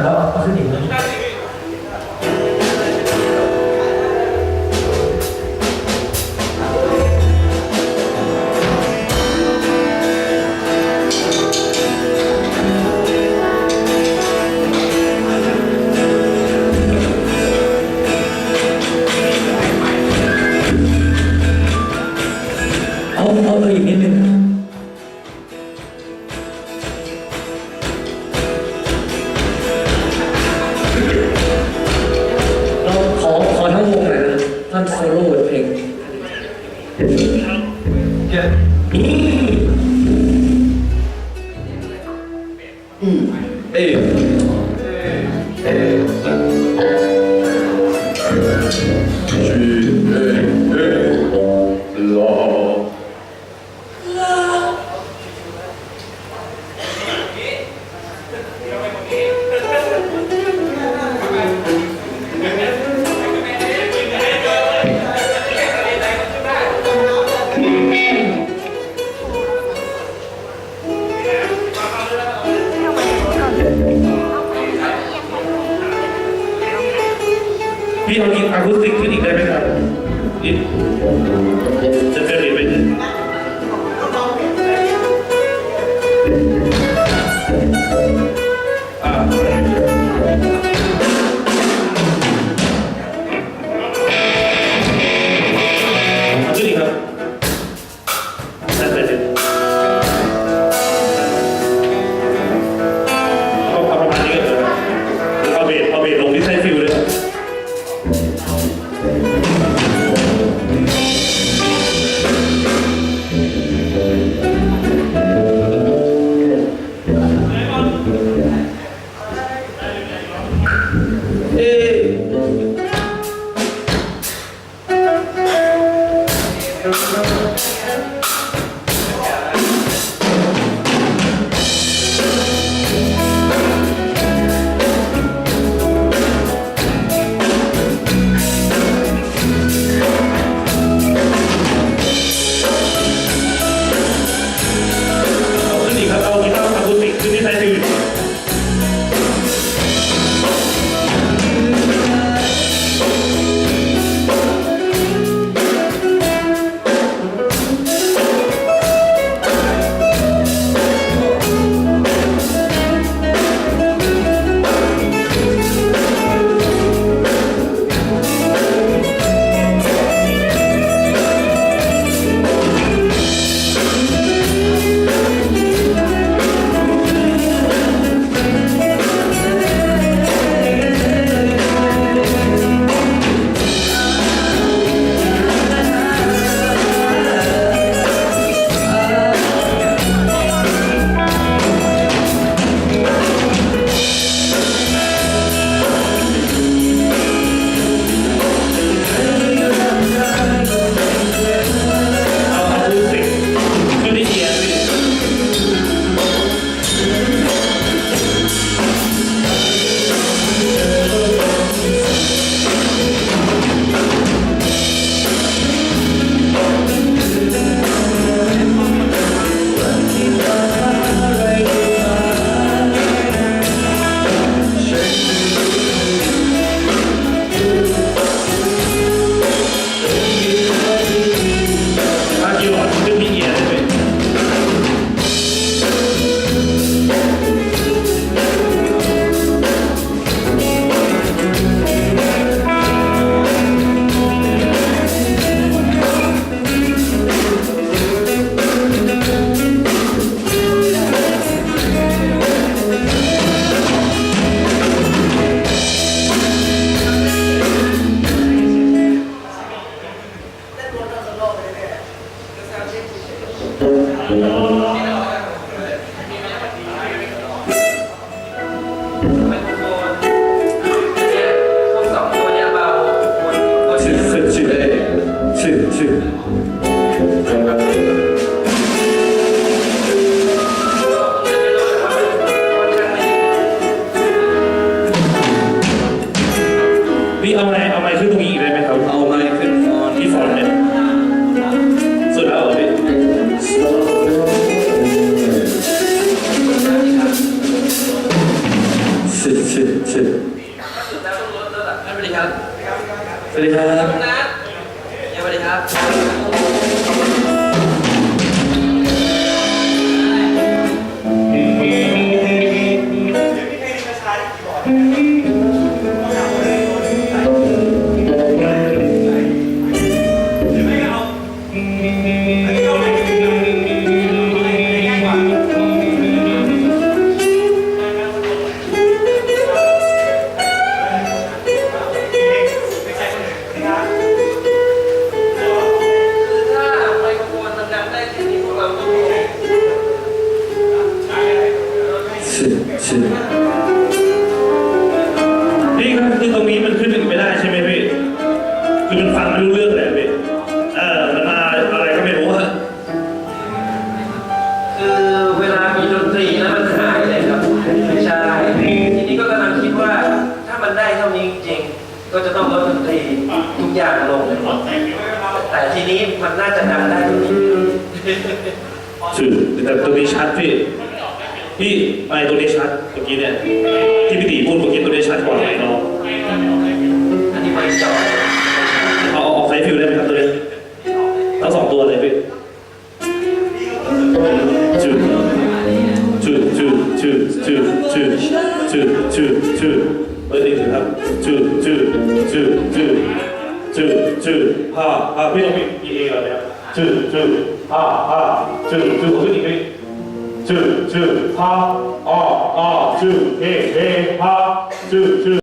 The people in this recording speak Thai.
แล้วเอาขึ้นอีกเลยเอาอีกนิดนึงเราขอทั้งวงหน่อยนะท่านโซโล่เพลงพี่เอากินอะคูสติกขึ้นอีกได้ไหมครับนี่จะเกิดอะไรขึ้นอีกครับนั่นเลยเอาประมาณนี้ก็เอาเบสลงที่ไซฟิลเลยพี่เอาไม้ขึ้นตรงนี้อีกได้ไหมครับเอาไม้ขึ้นที่ฟอนต์เนี่ยสุดแล้วพี่สุด ชื่อสวัสดีครับ สวัสดีครับ นะสวัสดีครับนี่ครับคือตรงนี้มันขึ้นไม่ได้ใช่ไหมพี่คือมันฟังไม่รู้เรื่องเลยพี่มันมาอะไรก็ไม่รู้ฮะคือเวลามีดนตรีแล้วมันหายเลยครับไม่ใช่ทีนี้ก็กำลังคิดว่าถ้ามันได้เท่านี้จริงก็จะต้องลดดนตรีทุกอย่างลงแต่ทีนี้มันน่าจะดังได้ตรงนี้ชื่อแต่ตัวนี้ชัดพี่ไม่ตัวนี้ชัดเมื่อกี้เนี่ยที่พี่ตีพูดเมื่อกี้ตัวนี้ชัดกว่าไหมน้องอันนี้ไม่จอดเอาไฟฟิลได้ไหมครับตัวนี้ทั้ง2ตัวเลยพี่ชื่อเบอร์1ครับชื่อพี่ต้องมีเอก่อนนะครับชื่อผมขึ้นอีกไหมชื่อชื่อ